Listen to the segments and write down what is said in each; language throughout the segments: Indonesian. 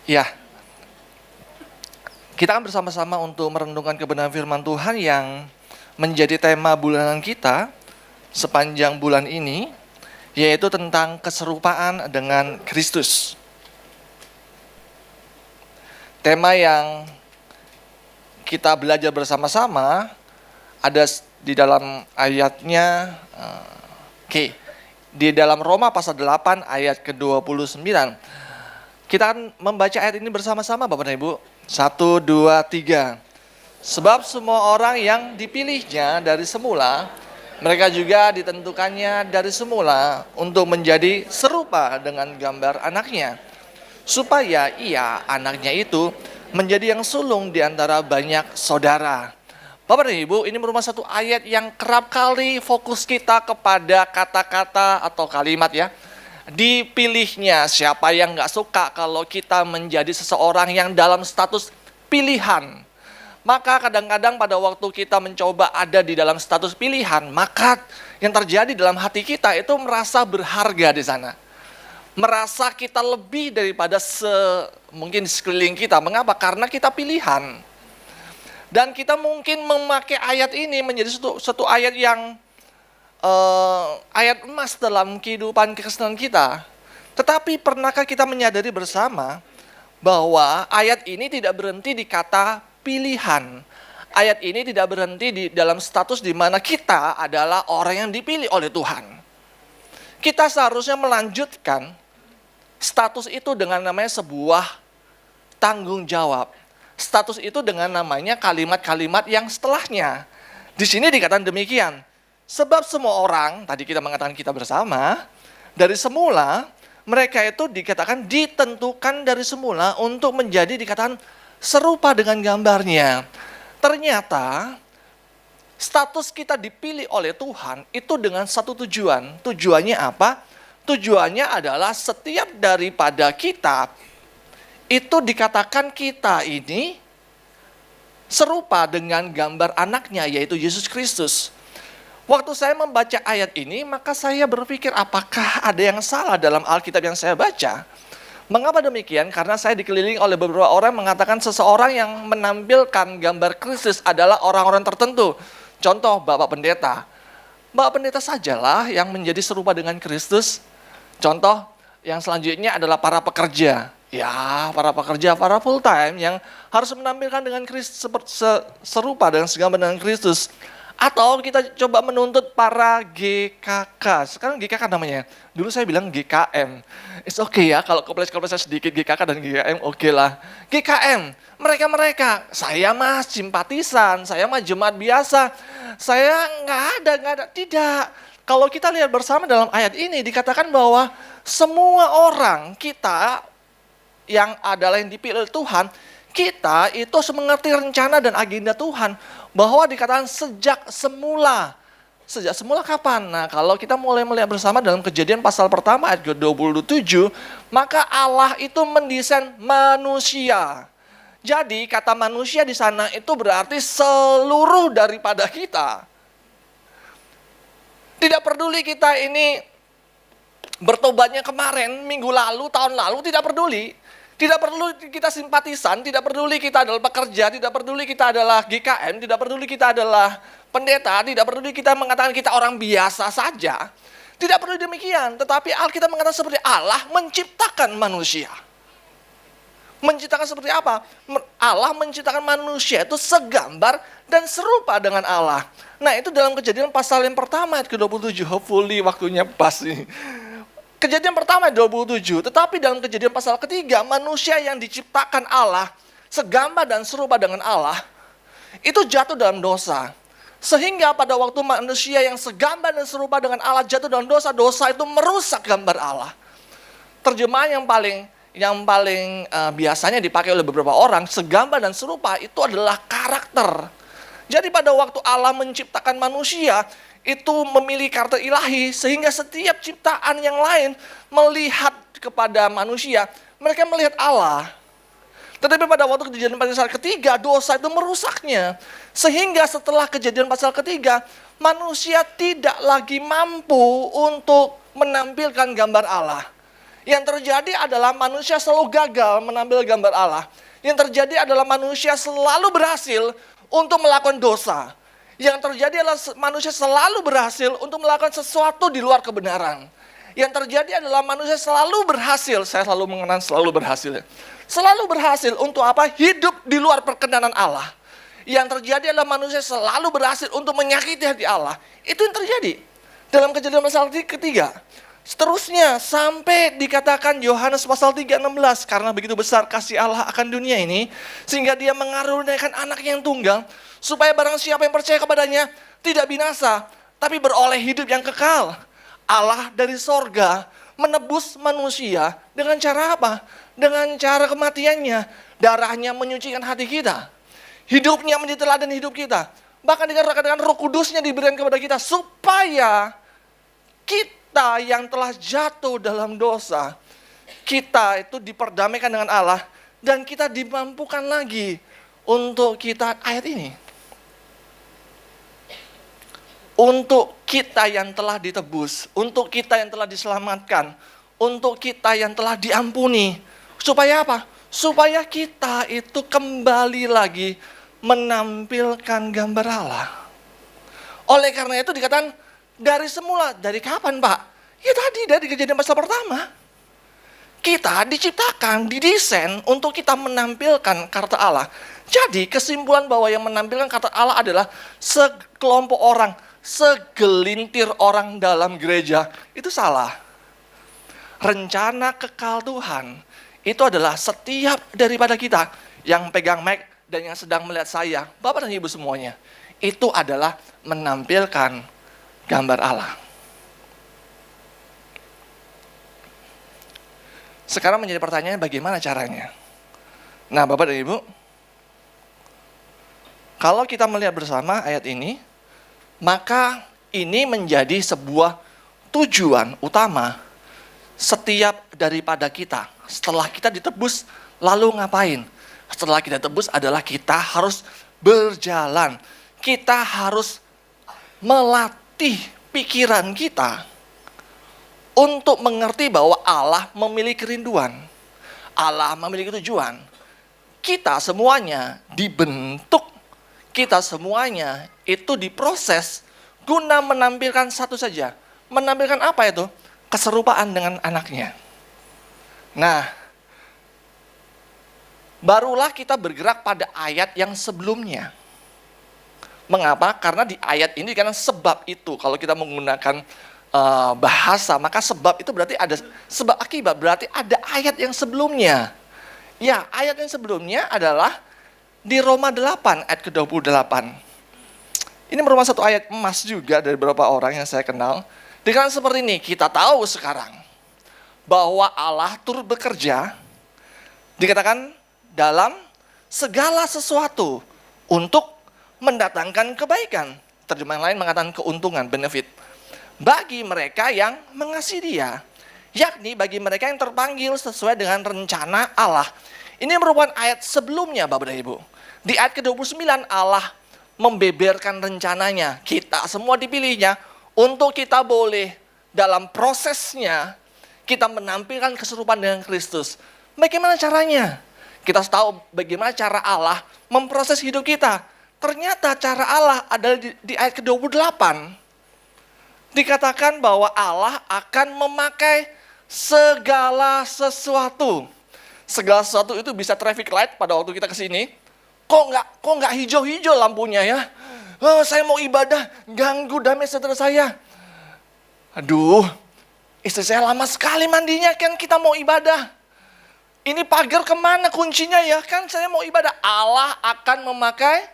Ya, kita akan bersama-sama untuk merenungkan kebenaran firman Tuhan yang menjadi tema bulanan kita sepanjang bulan ini, yaitu tentang keserupaan dengan Kristus. Tema yang kita belajar bersama-sama ada di dalam ayatnya, di dalam Roma pasal 8 ayat ke-29. Kita akan membaca ayat ini bersama-sama Bapak dan Ibu. 1, 2, 3. Sebab semua orang yang dipilihnya dari semula, mereka juga ditentukannya dari semula untuk menjadi serupa dengan gambar anaknya, supaya ia, anaknya itu, menjadi yang sulung di antara banyak saudara. Bapak dan Ibu, ini merupakan satu ayat yang kerap kali fokus kita kepada kata-kata atau kalimat ya. Dipilihnya, siapa yang gak suka kalau kita menjadi seseorang yang dalam status pilihan. Maka kadang-kadang pada waktu kita mencoba ada di dalam status pilihan, maka yang terjadi dalam hati kita itu merasa berharga di sana. Merasa kita lebih daripada mungkin sekeliling kita. Mengapa? Karena kita pilihan. Dan kita mungkin memakai ayat ini menjadi satu ayat yang ayat emas dalam kehidupan kekristenan kita. Tetapi pernahkah kita menyadari bersama bahwa ayat ini tidak berhenti di kata pilihan. Ayat ini tidak berhenti di dalam status di mana kita adalah orang yang dipilih oleh Tuhan. Kita seharusnya melanjutkan status itu dengan namanya sebuah tanggung jawab. Status itu dengan namanya kalimat-kalimat yang setelahnya. Di sini dikatakan demikian. Sebab semua orang, tadi kita mengatakan kita bersama, dari semula, mereka itu dikatakan ditentukan dari semula untuk menjadi dikatakan serupa dengan gambarnya. Ternyata, status kita dipilih oleh Tuhan itu dengan satu tujuan. Tujuannya apa? Tujuannya adalah setiap daripada kita, itu dikatakan kita ini serupa dengan gambar anaknya, yaitu Yesus Kristus. Waktu saya membaca ayat ini, maka saya berpikir apakah ada yang salah dalam Alkitab yang saya baca? Mengapa demikian? Karena saya dikelilingi oleh beberapa orang yang mengatakan seseorang yang menampilkan gambar Kristus adalah orang-orang tertentu. Contoh Bapak Pendeta. Bapak Pendeta sajalah yang menjadi serupa dengan Kristus. Contoh yang selanjutnya adalah para pekerja. Ya, para pekerja, para full time yang harus menampilkan dengan Kristus serupa dengan segambar dengan Kristus. Atau kita coba menuntut para GKK. Sekarang GKK namanya. Dulu saya bilang GKM. It's okay ya, kalau keples-keples sedikit GKK dan GKM oke lah. GKM, mereka-mereka. Saya mah simpatisan, saya mah jemaat biasa. Saya nggak ada. Tidak. Kalau kita lihat bersama dalam ayat ini, dikatakan bahwa semua orang kita yang adalah yang dipilih oleh Tuhan, kita itu mengerti rencana dan agenda Tuhan. Bahwa dikatakan sejak semula. Sejak semula kapan? Nah, kalau kita mulai melihat bersama dalam Kejadian pasal pertama ayat ke-27, maka Allah itu mendesain manusia. Jadi kata manusia di sana itu berarti seluruh daripada kita. Tidak peduli kita ini bertobatnya kemarin, minggu lalu, tahun lalu, tidak peduli. Tidak perlu kita simpatisan, tidak peduli kita adalah pekerja, tidak peduli kita adalah GKM, tidak peduli kita adalah pendeta, tidak peduli kita mengatakan kita orang biasa saja. Tidak perlu demikian, tetapi Alkitab mengatakan seperti Allah menciptakan manusia. Menciptakan seperti apa? Allah menciptakan manusia itu segambar dan serupa dengan Allah. Nah, itu dalam Kejadian pasal yang pertama ayat ke-27, hopefully waktunya pas nih. Kejadian pertama 27, tetapi dalam Kejadian pasal ketiga, manusia yang diciptakan Allah, segambar dan serupa dengan Allah, itu jatuh dalam dosa. Sehingga pada waktu manusia yang segambar dan serupa dengan Allah jatuh dalam dosa, dosa itu merusak gambar Allah. Terjemahan yang paling biasanya dipakai oleh beberapa orang, segambar dan serupa itu adalah karakter. Jadi pada waktu Allah menciptakan manusia, itu memilih karakter ilahi, sehingga setiap ciptaan yang lain melihat kepada manusia, mereka melihat Allah. Tetapi pada waktu Kejadian pasal ketiga, dosa itu merusaknya. Sehingga setelah Kejadian pasal ketiga, manusia tidak lagi mampu untuk menampilkan gambar Allah. Yang terjadi adalah manusia selalu gagal menambil gambar Allah. Yang terjadi adalah manusia selalu berhasil untuk melakukan dosa. Yang terjadi adalah manusia selalu berhasil untuk melakukan sesuatu di luar kebenaran. Yang terjadi adalah manusia selalu berhasil, saya selalu mengenal selalu berhasil. Selalu berhasil untuk apa? Hidup di luar perkenan Allah. Yang terjadi adalah manusia selalu berhasil untuk menyakiti hati Allah. Itu yang terjadi dalam Kejadian pasal ketiga. Seterusnya sampai dikatakan Yohanes pasal 3:16, karena begitu besar kasih Allah akan dunia ini sehingga dia mengaruniakan anaknya yang tunggal supaya barang siapa yang percaya kepadanya tidak binasa tapi beroleh hidup yang kekal. Allah dari sorga menebus manusia dengan cara apa? Dengan cara kematiannya. Darahnya menyucikan hati kita. Hidupnya menjadi teladan hidup kita. Bahkan dengan Roh Kudusnya diberikan kepada kita supaya kita yang telah jatuh dalam dosa, kita itu diperdamaikan dengan Allah dan kita dimampukan lagi untuk kita ayat ini. Untuk kita yang telah ditebus, untuk kita yang telah diselamatkan, untuk kita yang telah diampuni. Supaya apa? Supaya kita itu kembali lagi menampilkan gambar Allah. Oleh karena itu dikatakan dari semula, dari kapan Pak? Ya tadi dari Kejadian pasal pertama. Kita diciptakan, didesain untuk kita menampilkan karakter Allah. Jadi kesimpulan bahwa yang menampilkan karakter Allah adalah sekelompok orang, segelintir orang dalam gereja, itu salah. Rencana kekal Tuhan itu adalah setiap daripada kita yang pegang mic dan yang sedang melihat saya, Bapak dan Ibu semuanya, itu adalah menampilkan gambar Allah. Sekarang menjadi pertanyaan bagaimana caranya? Nah, Bapak dan Ibu, kalau kita melihat bersama ayat ini, maka ini menjadi sebuah tujuan utama setiap daripada kita. Setelah kita ditebus, lalu ngapain? Setelah kita tebus adalah kita harus berjalan. Kita harus melatih pikiran kita untuk mengerti bahwa Allah memiliki kerinduan. Allah memiliki tujuan. Kita semuanya dibentuk. Kita semuanya itu diproses guna menampilkan satu saja. Menampilkan apa itu? Keserupaan dengan anaknya. Nah, barulah kita bergerak pada ayat yang sebelumnya. Mengapa? Karena di ayat ini karena sebab itu. Kalau kita menggunakan bahasa, maka sebab itu berarti ada sebab akibat. Berarti ada ayat yang sebelumnya. Ya, ayat yang sebelumnya adalah di Roma 8 ayat ke-28. Ini merupakan satu ayat emas juga dari beberapa orang yang saya kenal. Dikatakan seperti ini, kita tahu sekarang bahwa Allah turut bekerja, dikatakan dalam segala sesuatu untuk mendatangkan kebaikan. Terjemahan lain mengatakan keuntungan, benefit. Bagi mereka yang mengasihi Dia, yakni bagi mereka yang terpanggil sesuai dengan rencana Allah. Ini merupakan ayat sebelumnya, Bapak dan Ibu. Di ayat ke-29 Allah membeberkan rencananya. Kita semua dipilihnya untuk kita boleh dalam prosesnya kita menampilkan keserupaan dengan Kristus. Bagaimana caranya? Kita harus tahu bagaimana cara Allah memproses hidup kita. Ternyata cara Allah adalah di ayat ke-28. Dikatakan bahwa Allah akan memakai segala sesuatu. Segala sesuatu itu bisa traffic light pada waktu kita kesini. Kok nggak hijau-hijau lampunya ya? Oh, saya mau ibadah, ganggu damai sejahtera saya. Aduh, istri saya lama sekali mandinya, kan kita mau ibadah. Ini pagar kemana kuncinya ya? Kan saya mau ibadah. Allah akan memakai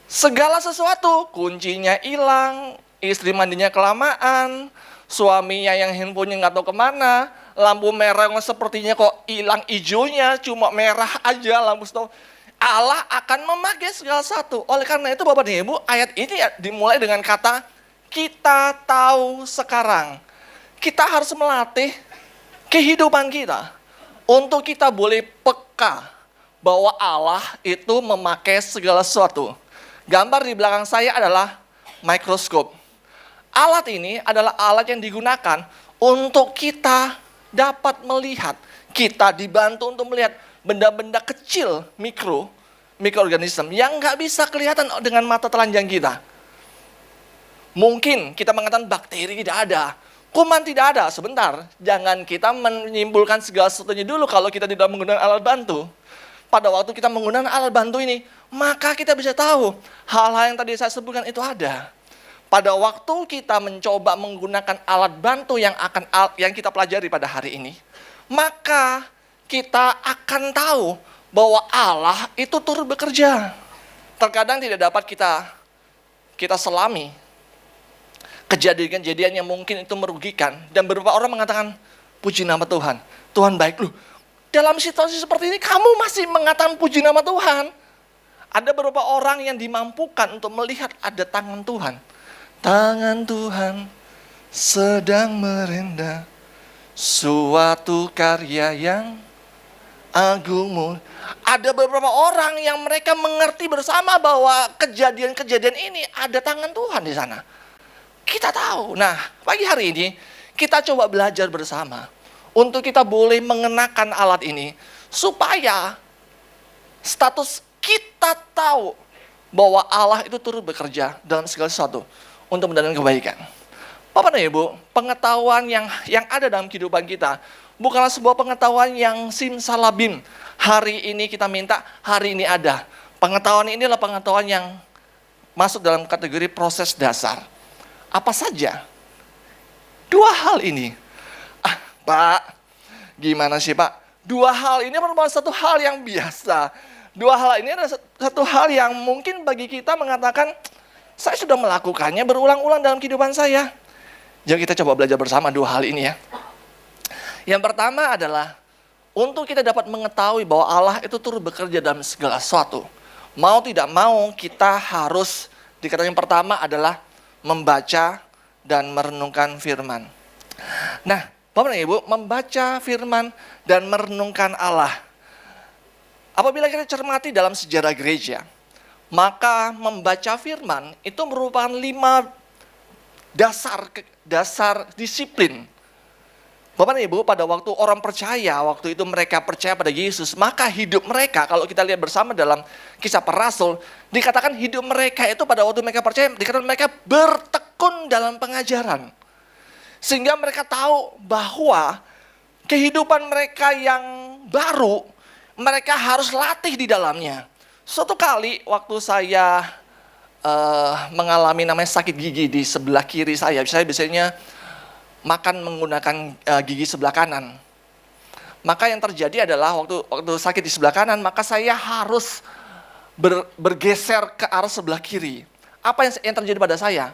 segala sesuatu. Kuncinya hilang, istri mandinya kelamaan, suaminya yang handphonenya nggak tahu kemana, lampu merah yang sepertinya kok hilang hijaunya, cuma merah aja lampu stop. Allah akan memakai segala sesuatu. Oleh karena itu Bapak dan Ibu, ayat ini dimulai dengan kata kita tahu sekarang. Kita harus melatih kehidupan kita untuk kita boleh peka bahwa Allah itu memakai segala sesuatu. Gambar di belakang saya adalah mikroskop. Alat ini adalah alat yang digunakan untuk kita dapat melihat. Kita dibantu untuk melihat benda-benda kecil, mikroorganisme yang nggak bisa kelihatan dengan mata telanjang kita. Mungkin kita mengatakan bakteri tidak ada, kuman tidak ada. Sebentar, jangan kita menyimpulkan segala sesuatunya dulu kalau kita tidak menggunakan alat bantu. Pada waktu kita menggunakan alat bantu ini, maka kita bisa tahu hal-hal yang tadi saya sebutkan itu ada. Pada waktu kita mencoba menggunakan alat bantu yang kita pelajari pada hari ini, maka kita akan tahu bahwa Allah itu turut bekerja. Terkadang tidak dapat kita selami kejadian-kejadian yang mungkin itu merugikan, dan beberapa orang mengatakan, puji nama Tuhan, Tuhan baik loh. Dalam situasi seperti ini kamu masih mengatakan puji nama Tuhan. Ada beberapa orang yang dimampukan untuk melihat ada tangan Tuhan. Tangan Tuhan sedang merendah suatu karya yang agung. Ada beberapa orang yang mereka mengerti bersama bahwa kejadian-kejadian ini ada tangan Tuhan di sana. Kita tahu. Nah, pagi hari ini kita coba belajar bersama untuk kita boleh mengenakan alat ini supaya status kita tahu bahwa Allah itu turut bekerja dalam segala sesuatu untuk mendatangkan kebaikan. Bapak dan Ibu, pengetahuan yang ada dalam kehidupan kita bukanlah sebuah pengetahuan yang simsalabim. Hari ini kita minta, hari ini ada. Pengetahuan ini adalah pengetahuan yang masuk dalam kategori proses dasar. Apa saja? Dua hal ini. Pak, gimana sih Pak? Dua hal ini merupakan satu hal yang biasa. Dua hal ini adalah satu hal yang mungkin bagi kita mengatakan, saya sudah melakukannya berulang-ulang dalam kehidupan saya. Jadi kita coba belajar bersama dua hal ini ya. Yang pertama adalah untuk kita dapat mengetahui bahwa Allah itu turut bekerja dalam segala sesuatu. Mau tidak mau kita harus, dikatakan yang pertama adalah membaca dan merenungkan firman. Nah, Bapak dan Ibu, membaca firman dan merenungkan Allah. Apabila kita cermati dalam sejarah gereja, maka membaca firman itu merupakan 5 dasar disiplin. Bapak dan Ibu, pada waktu orang percaya, waktu itu mereka percaya pada Yesus, maka hidup mereka, kalau kita lihat bersama dalam Kisah Para Rasul, dikatakan hidup mereka itu pada waktu mereka percaya, dikatakan mereka bertekun dalam pengajaran. Sehingga mereka tahu bahwa kehidupan mereka yang baru, mereka harus latih di dalamnya. Suatu kali waktu saya mengalami namanya sakit gigi di sebelah kiri saya biasanya makan menggunakan gigi sebelah kanan. Maka yang terjadi adalah waktu sakit di sebelah kanan, maka saya harus bergeser ke arah sebelah kiri. Apa yang terjadi pada saya?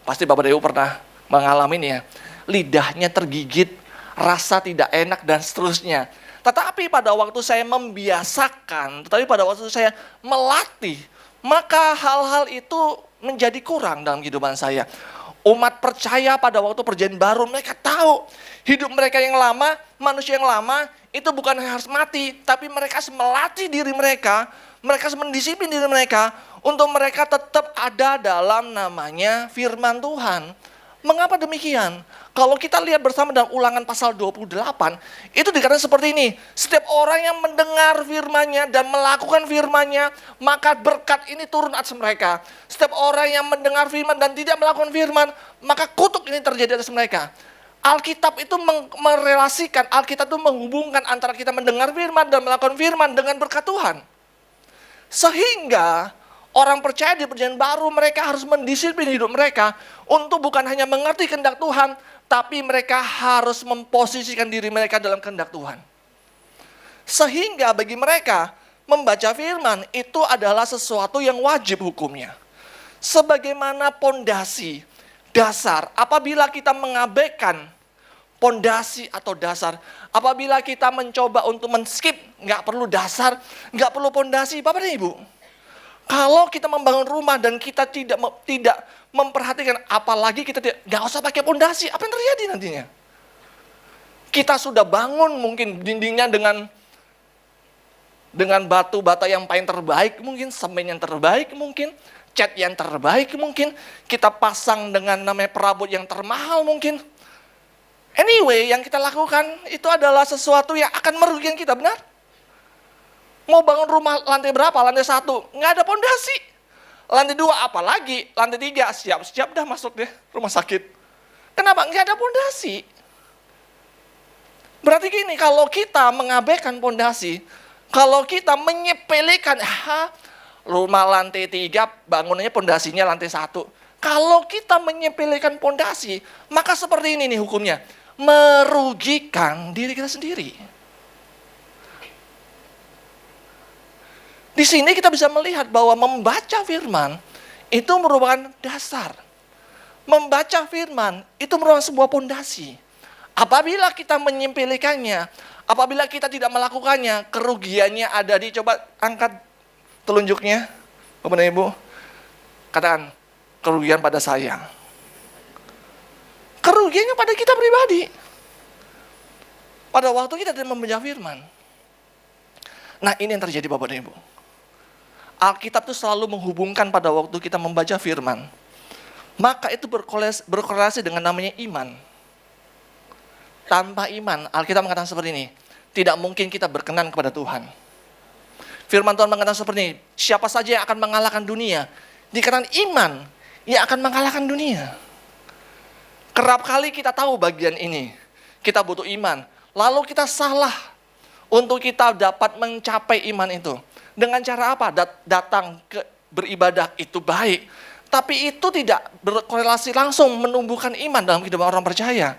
Pasti Bapak dan Ibu pernah mengalaminya. Lidahnya tergigit, rasa tidak enak dan seterusnya. Tetapi pada waktu saya membiasakan, tetapi pada waktu saya melatih, maka hal-hal itu menjadi kurang dalam kehidupan saya. Umat percaya pada waktu perjanjian baru, mereka tahu hidup mereka yang lama, manusia yang lama, itu bukan harus mati, tapi mereka harus melatih diri mereka harus mendisiplin diri mereka, untuk mereka tetap ada dalam namanya firman Tuhan. Mengapa demikian? Kalau kita lihat bersama dalam Ulangan pasal 28, itu dikatakan seperti ini. Setiap orang yang mendengar firman-Nya dan melakukan firman-Nya, maka berkat ini turun atas mereka. Setiap orang yang mendengar firman dan tidak melakukan firman, maka kutuk ini terjadi atas mereka. Alkitab itu merelasikan, Alkitab itu menghubungkan antara kita mendengar firman dan melakukan firman dengan berkat Tuhan. Sehingga orang percaya di perjanjian baru, mereka harus mendisiplin hidup mereka untuk bukan hanya mengerti kehendak Tuhan, tapi mereka harus memposisikan diri mereka dalam kehendak Tuhan. Sehingga bagi mereka, membaca firman itu adalah sesuatu yang wajib hukumnya. Sebagaimana pondasi, dasar, apabila kita mengabaikan pondasi atau dasar, apabila kita mencoba untuk men-skip, nggak perlu dasar, nggak perlu pondasi, Bapak dan Ibu. Kalau kita membangun rumah dan kita tidak memperhatikan, apalagi kita nggak usah pakai pondasi, apa yang terjadi nantinya? Kita sudah bangun mungkin dindingnya dengan batu bata yang paling terbaik mungkin, semen yang terbaik mungkin, cat yang terbaik mungkin, kita pasang dengan namanya perabot yang termahal mungkin. Anyway, yang kita lakukan itu adalah sesuatu yang akan merugikan kita, benar? Mau bangun rumah lantai berapa? Lantai 1, nggak ada pondasi. Lantai 2 apalagi, lantai 3 siap-siap dah masuk deh rumah sakit. Kenapa? Nggak ada pondasi. Berarti gini, kalau kita mengabaikan pondasi, kalau kita menyepelekan, rumah lantai 3 bangunannya pondasinya lantai 1. Kalau kita menyepelekan pondasi, maka seperti ini nih hukumnya. Merugikan diri kita sendiri. Di sini kita bisa melihat bahwa membaca firman itu merupakan dasar. Membaca firman itu merupakan sebuah pondasi. Apabila kita menyepelekannya, apabila kita tidak melakukannya, kerugiannya ada di, coba angkat telunjuknya, Bapak dan Ibu. Katakan, kerugian pada saya. Kerugiannya pada kita pribadi. Pada waktu kita tidak membaca firman. Nah, ini yang terjadi Bapak dan Ibu. Alkitab itu selalu menghubungkan pada waktu kita membaca firman. Maka itu berkorelasi dengan namanya iman. Tanpa iman, Alkitab mengatakan seperti ini. Tidak mungkin kita berkenan kepada Tuhan. Firman Tuhan mengatakan seperti ini. Siapa saja yang akan mengalahkan dunia. Dikatakan iman yang akan mengalahkan dunia. Kerap kali kita tahu bagian ini. Kita butuh iman. Lalu kita salah untuk kita dapat mencapai iman itu. Dengan cara apa? Datang ke beribadah itu baik. Tapi itu tidak berkorelasi langsung menumbuhkan iman dalam kehidupan orang percaya.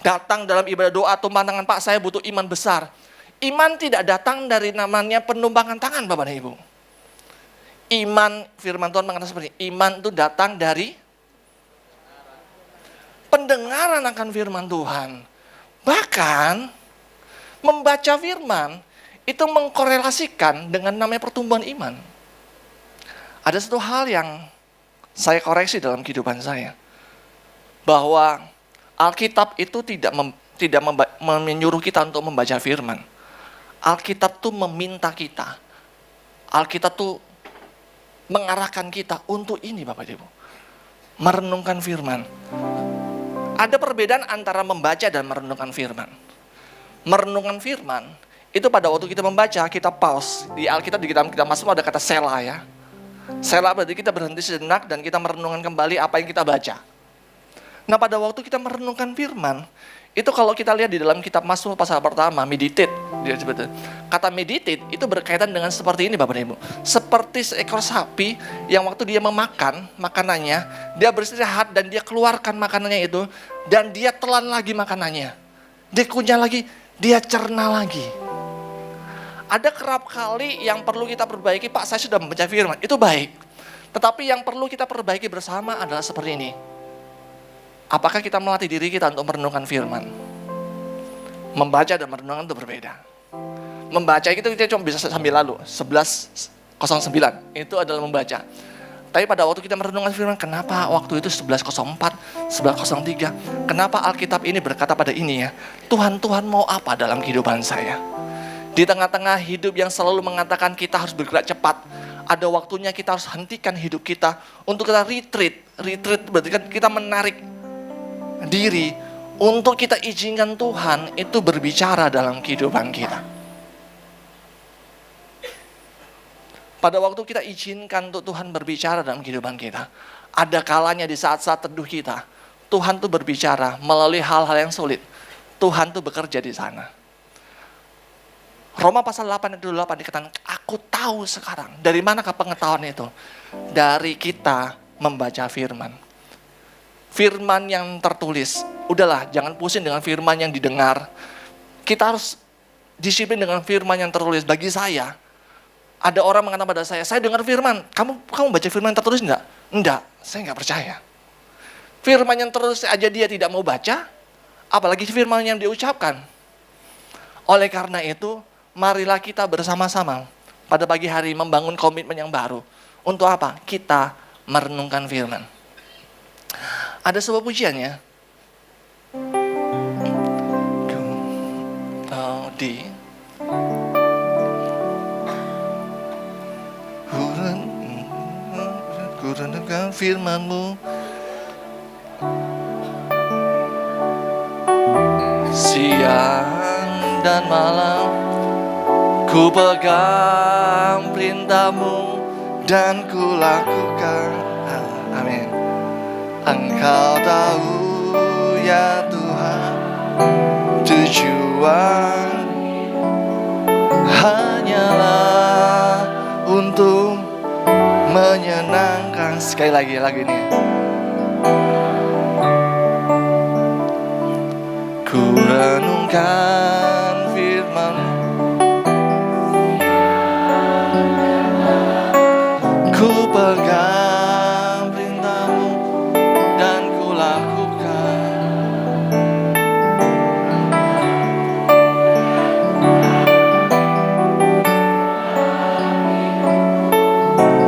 Datang dalam ibadah doa tumpang tangan, Pak saya butuh iman besar. Iman tidak datang dari namanya penumpangan tangan Bapak dan Ibu. Iman, firman Tuhan mengatakan seperti ini. Iman itu datang dari pendengaran akan firman Tuhan. Bahkan membaca firman itu mengkorelasikan dengan namanya pertumbuhan iman. Ada satu hal yang saya koreksi dalam kehidupan saya. Bahwa Alkitab itu tidak menyuruh kita untuk membaca firman. Alkitab itu meminta kita. Alkitab itu mengarahkan kita untuk ini Bapak Ibu. Merenungkan firman. Ada perbedaan antara membaca dan merenungkan firman. Merenungkan firman, itu pada waktu kita membaca, kita pause. Di Alkitab, di kitab kita masuk ada kata sela ya. Sela berarti kita berhenti sejenak dan kita merenungkan kembali apa yang kita baca. Nah pada waktu kita merenungkan firman, itu kalau kita lihat di dalam kitab Mazmur pasal pertama, meditate. Kata meditate itu berkaitan dengan seperti ini Bapak dan Ibu. Seperti seekor sapi yang waktu dia memakan makanannya, dia beristirahat dan dia keluarkan makanannya itu, dan dia telan lagi makanannya. Dia kunyah lagi, dia cerna lagi. Ada kerap kali yang perlu kita perbaiki, Pak saya sudah membaca firman, itu baik. Tetapi yang perlu kita perbaiki bersama adalah seperti ini. Apakah kita melatih diri kita untuk merenungkan firman? Membaca dan merenungkan itu berbeda. Membaca itu kita cuma bisa sambil lalu, 11:09 itu adalah membaca. Tapi pada waktu kita merenungkan firman, kenapa waktu itu 11:04, 11:03, kenapa Alkitab ini berkata pada ini ya, Tuhan mau apa dalam kehidupan saya? Di tengah-tengah hidup yang selalu mengatakan kita harus bergerak cepat, ada waktunya kita harus hentikan hidup kita untuk kita retreat. Retreat berarti kan kita menarik diri untuk kita izinkan Tuhan itu berbicara dalam kehidupan kita. Pada waktu kita izinkan untuk Tuhan berbicara dalam kehidupan kita, ada kalanya di saat-saat teduh kita, Tuhan tuh berbicara melalui hal-hal yang sulit. Tuhan tuh bekerja di sana. Roma pasal 8 ayat 28 dikatakan, aku tahu sekarang. Dari manakah pengetahuan itu? Dari kita membaca firman. Firman yang tertulis. Udahlah, jangan pusing dengan firman yang didengar. Kita harus disiplin dengan firman yang tertulis. Bagi saya, ada orang mengatakan pada saya dengar firman. Kamu baca firman yang tertulis enggak? Enggak, saya enggak percaya. Firman yang tertulis aja dia tidak mau baca, apalagi firman yang diucapkan. Oleh karena itu, marilah kita bersama-sama pada pagi hari membangun komitmen yang baru. Untuk apa? Kita merenungkan firman. Ada sebuah pujiannya. Di ku renungkan firman-Mu. Siang dan malam ku pegang perintah-Mu dan ku lakukan. Amin. Engkau tahu ya Tuhan, tujuan hanyalah untuk menyenangkan. Sekali lagi lagu ini. Ku renungkan firman, ku pegang perintah-Mu dan ku lakukan.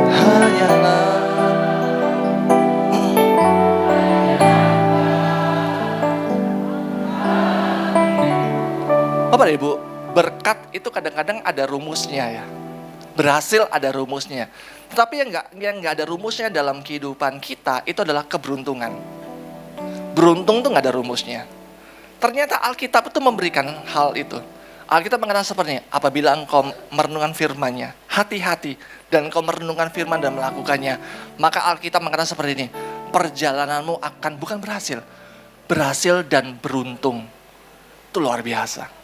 Hanyalah Bapak dan Ibu, berkat itu kadang-kadang ada rumusnya ya. Berhasil ada rumusnya. Tetapi yang nggak ada rumusnya dalam kehidupan kita itu adalah keberuntungan. Beruntung tuh nggak ada rumusnya. Ternyata Alkitab itu memberikan hal itu. Alkitab mengatakan seperti ini, apabila engkau merenungkan firman-Nya, hati-hati, dan engkau merenungkan firman dan melakukannya, maka Alkitab mengatakan seperti ini, perjalananmu akan bukan berhasil dan beruntung. Itu luar biasa.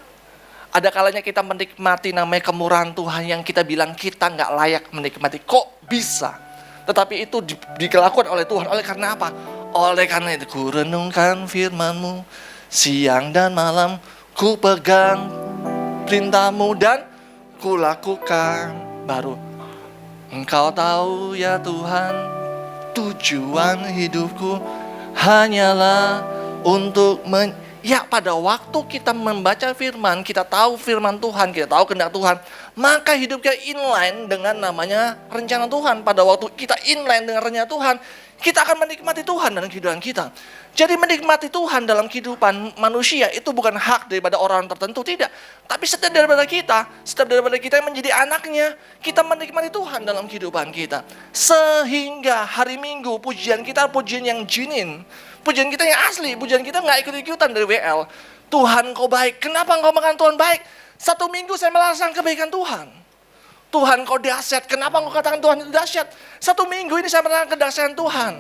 Ada kalanya kita menikmati namanya kemurahan Tuhan yang kita bilang kita nggak layak menikmati. Kok bisa? Tetapi itu dilakukan oleh Tuhan. Oleh karena apa? Oleh karena itu ku renungkan firman-Mu siang dan malam, ku pegang perintah-Mu dan ku lakukan. Baru Engkau tahu ya Tuhan, tujuan hidupku hanyalah untuk ya, pada waktu kita membaca firman, kita tahu firman Tuhan, kita tahu kehendak Tuhan, maka hidup kita inline dengan namanya rencana Tuhan. Pada waktu kita inline dengan rencana Tuhan, kita akan menikmati Tuhan dalam kehidupan kita. Jadi menikmati Tuhan dalam kehidupan manusia itu bukan hak daripada orang tertentu, tidak. Tapi setiap daripada kita yang menjadi anaknya, kita menikmati Tuhan dalam kehidupan kita. Sehingga hari Minggu pujian kita pujian yang genuine. Pujian kita yang asli, pujian kita nggak ikut-ikutan dari WL. Tuhan kau baik, kenapa engkau mengatakan Tuhan baik? Satu minggu saya merasakan kebaikan Tuhan. Tuhan kau dahsyat, kenapa engkau katakan Tuhan itu dahsyat? Satu minggu ini saya merasakan kedahsyatan Tuhan.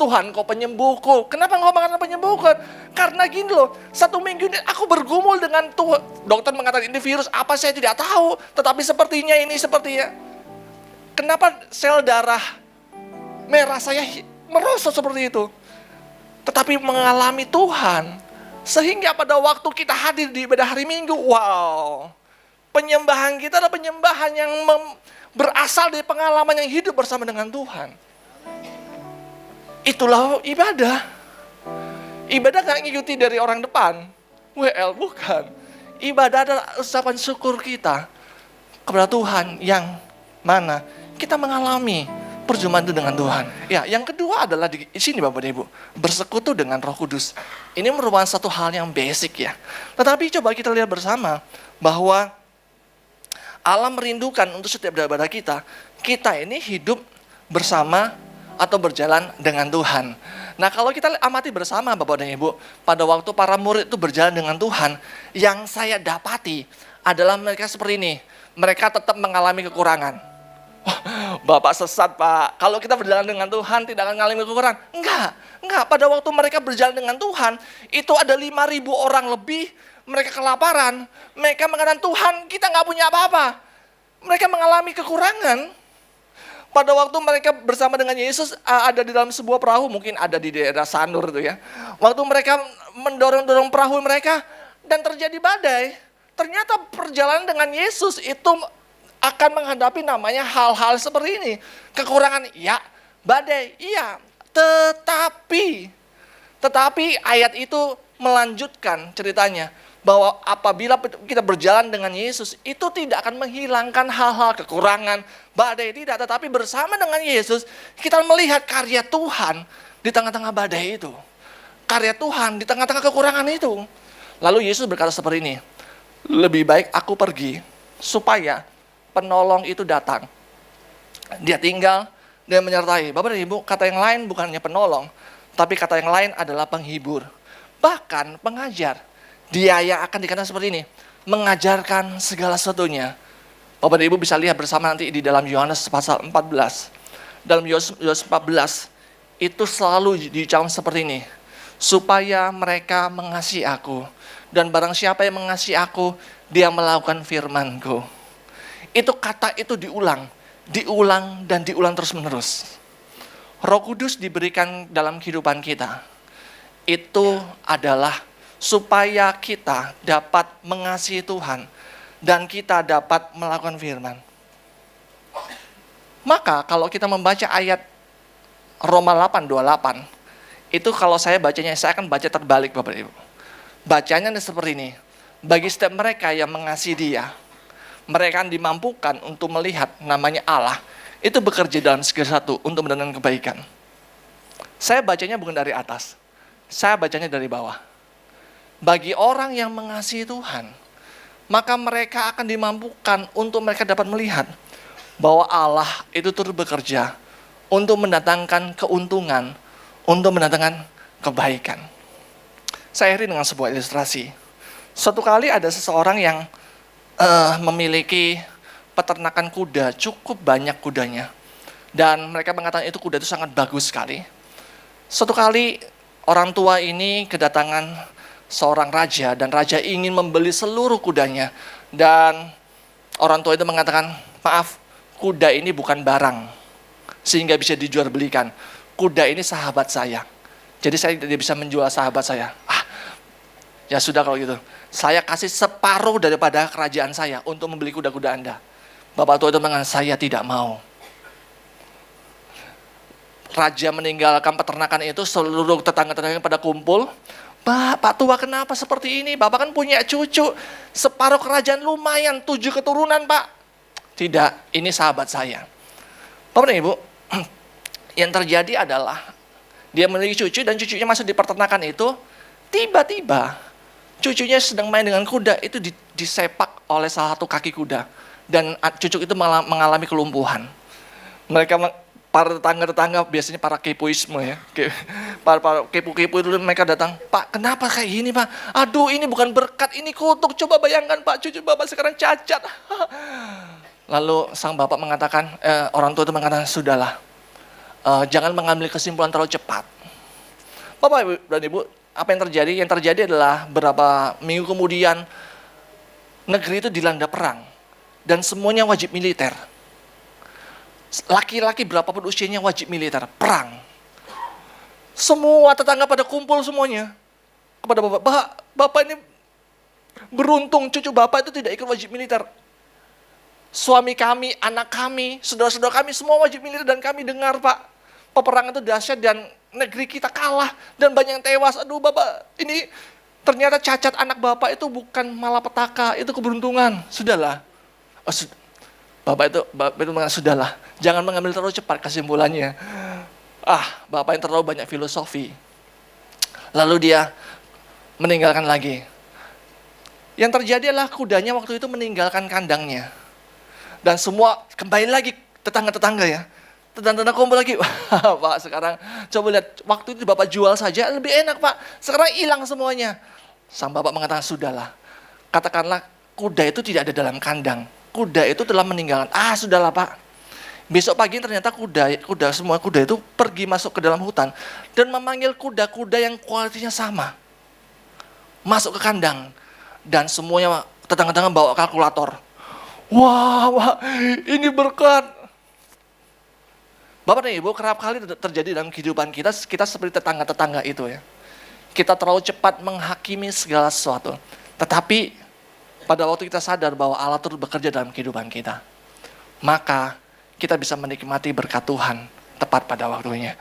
Tuhan kau penyembuhku, kenapa engkau mengatakan penyembuhku? Karena gini loh, satu minggu ini aku bergumul dengan Tuhan. Dokter mengatakan ini virus, apa saya tidak tahu. Tetapi sepertinya ini sepertinya. Kenapa sel darah merah saya merosot seperti itu? Tetapi mengalami Tuhan, sehingga pada waktu kita hadir di ibadah hari Minggu, wow, penyembahan kita adalah penyembahan yang berasal dari pengalaman yang hidup bersama dengan Tuhan. Itulah ibadah. Ibadah gak ngikuti dari orang depan, WL bukan. Ibadah adalah ucapan syukur kita kepada Tuhan yang mana kita mengalami perjumpaan itu dengan Tuhan. Ya, yang kedua adalah di sini Bapak dan Ibu, bersekutu dengan Roh Kudus. Ini merupakan satu hal yang basic ya. Tetapi coba kita lihat bersama bahwa Allah merindukan untuk setiap daripada kita ini hidup bersama atau berjalan dengan Tuhan. Nah, kalau kita amati bersama Bapak dan Ibu, pada waktu para murid itu berjalan dengan Tuhan, yang saya dapati adalah mereka seperti ini. Mereka tetap mengalami kekurangan. Bapak sesat Pak, kalau kita berjalan dengan Tuhan tidak akan mengalami kekurangan. Enggak, pada waktu mereka berjalan dengan Tuhan, itu ada 5.000 orang lebih, mereka kelaparan. Mereka mengatakan Tuhan kita nggak punya apa-apa. Mereka mengalami kekurangan. Pada waktu mereka bersama dengan Yesus ada di dalam sebuah perahu, mungkin ada di daerah Sanur itu ya. Waktu mereka mendorong-dorong perahu mereka dan terjadi badai. Ternyata perjalanan dengan Yesus itu akan menghadapi namanya hal-hal seperti ini. Kekurangan, ya. Badai, iya. Tetapi ayat itu melanjutkan ceritanya. Bahwa apabila kita berjalan dengan Yesus, itu tidak akan menghilangkan hal-hal kekurangan, badai, tidak. Tetapi bersama dengan Yesus, kita melihat karya Tuhan di tengah-tengah badai itu. Karya Tuhan di tengah-tengah kekurangan itu. Lalu Yesus berkata seperti ini, lebih baik aku pergi supaya penolong itu datang. Dia tinggal dan menyertai. Bapak dan Ibu, kata yang lain bukannya penolong, tapi kata yang lain adalah penghibur. Bahkan pengajar. Dia yang akan dikatakan seperti ini, mengajarkan segala sesuatunya. Bapak dan Ibu bisa lihat bersama nanti di dalam Yohanes pasal 14. Dalam Yohanes 14, itu selalu diucapkan seperti ini. Supaya mereka mengasihi aku. Dan barang siapa yang mengasihi aku, dia melakukan firman-Ku. Itu kata itu diulang dan diulang terus menerus. Roh Kudus diberikan dalam kehidupan kita. Itu adalah supaya kita dapat mengasihi Tuhan dan kita dapat melakukan firman. Maka kalau kita membaca ayat Roma 8:28, itu kalau saya bacanya, saya akan baca terbalik Bapak Ibu. Bacanya seperti ini. Bagi setiap mereka yang mengasihi Dia, mereka akan dimampukan untuk melihat namanya Allah itu bekerja dalam segala sesuatu untuk mendatangkan kebaikan. Saya bacanya bukan dari atas, saya bacanya dari bawah. Bagi orang yang mengasihi Tuhan, maka mereka akan dimampukan untuk mereka dapat melihat bahwa Allah itu turut bekerja untuk mendatangkan keuntungan, untuk mendatangkan kebaikan. Saya akhiri dengan sebuah ilustrasi. Suatu kali ada seseorang yang memiliki peternakan kuda, cukup banyak kudanya. Dan mereka mengatakan itu kuda itu sangat bagus sekali. Suatu kali orang tua ini kedatangan seorang raja dan raja ingin membeli seluruh kudanya. Dan orang tua itu mengatakan, maaf, kuda ini bukan barang sehingga bisa dijual belikan. Kuda ini sahabat saya. Jadi saya tidak bisa menjual sahabat saya. Ya sudah kalau gitu. Saya kasih separuh daripada kerajaan saya untuk membeli kuda-kuda Anda. Bapak tua itu mengatakan, saya tidak mau. Raja meninggalkan peternakan itu, seluruh tetangga-tetangga pada kumpul. Pak tua kenapa seperti ini? Bapak kan punya cucu. Separuh kerajaan lumayan, 7 keturunan Pak. Tidak, ini sahabat saya. Bapak dan Ibu, yang terjadi adalah dia memiliki cucu dan cucunya masuk di peternakan itu. Tiba-tiba cucunya sedang main dengan kuda, itu disepak oleh salah satu kaki kuda. Dan cucu itu mengalami kelumpuhan. Para tetangga-tetangga, biasanya para kepoisme ya. Para kepo-kepo itu mereka datang, Pak kenapa kayak gini Pak? Aduh ini bukan berkat, ini kutuk. Coba bayangkan Pak, cucu Bapak sekarang cacat. Lalu sang Bapak mengatakan, orang tua itu mengatakan, sudahlah. Jangan mengambil kesimpulan terlalu cepat. Bapak dan Ibu, apa yang terjadi? Yang terjadi adalah beberapa minggu kemudian negeri itu dilanda perang dan semuanya wajib militer. Laki-laki berapapun usianya wajib militer, perang. Semua tetangga pada kumpul semuanya kepada Bapak. Bapak ini beruntung cucu Bapak itu tidak ikut wajib militer. Suami kami, anak kami, saudara-saudara kami semua wajib militer dan kami dengar Pak, peperangan itu dahsyat dan negeri kita kalah dan banyak yang tewas. Aduh Bapak, ini ternyata cacat anak Bapak itu bukan malapetaka, itu keberuntungan. Sudahlah. Bapak itu mengatakan, sudahlah. Jangan mengambil terlalu cepat kesimpulannya. Bapak yang terlalu banyak filosofi. Lalu dia meninggalkan lagi. Yang terjadi adalah kudanya waktu itu meninggalkan kandangnya. Dan semua kembali lagi tetangga-tetangga ya. Tetangga kumpul lagi, Pak sekarang coba lihat, waktu itu Bapak jual saja lebih enak Pak, sekarang hilang semuanya. Sang Bapak mengatakan, sudahlah, katakanlah kuda itu tidak ada dalam kandang, kuda itu telah meninggalkan. Sudahlah Pak. Besok pagi ternyata semua kuda itu pergi masuk ke dalam hutan dan memanggil kuda-kuda yang kualitinya sama. Masuk ke kandang dan semuanya tetangga-tetangga bawa kalkulator. Wah, ini berkat. Bapak dan Ibu, kerap kali terjadi dalam kehidupan kita seperti tetangga-tetangga itu ya. Kita terlalu cepat menghakimi segala sesuatu. Tetapi pada waktu kita sadar bahwa Allah turut bekerja dalam kehidupan kita, maka kita bisa menikmati berkat Tuhan tepat pada waktunya.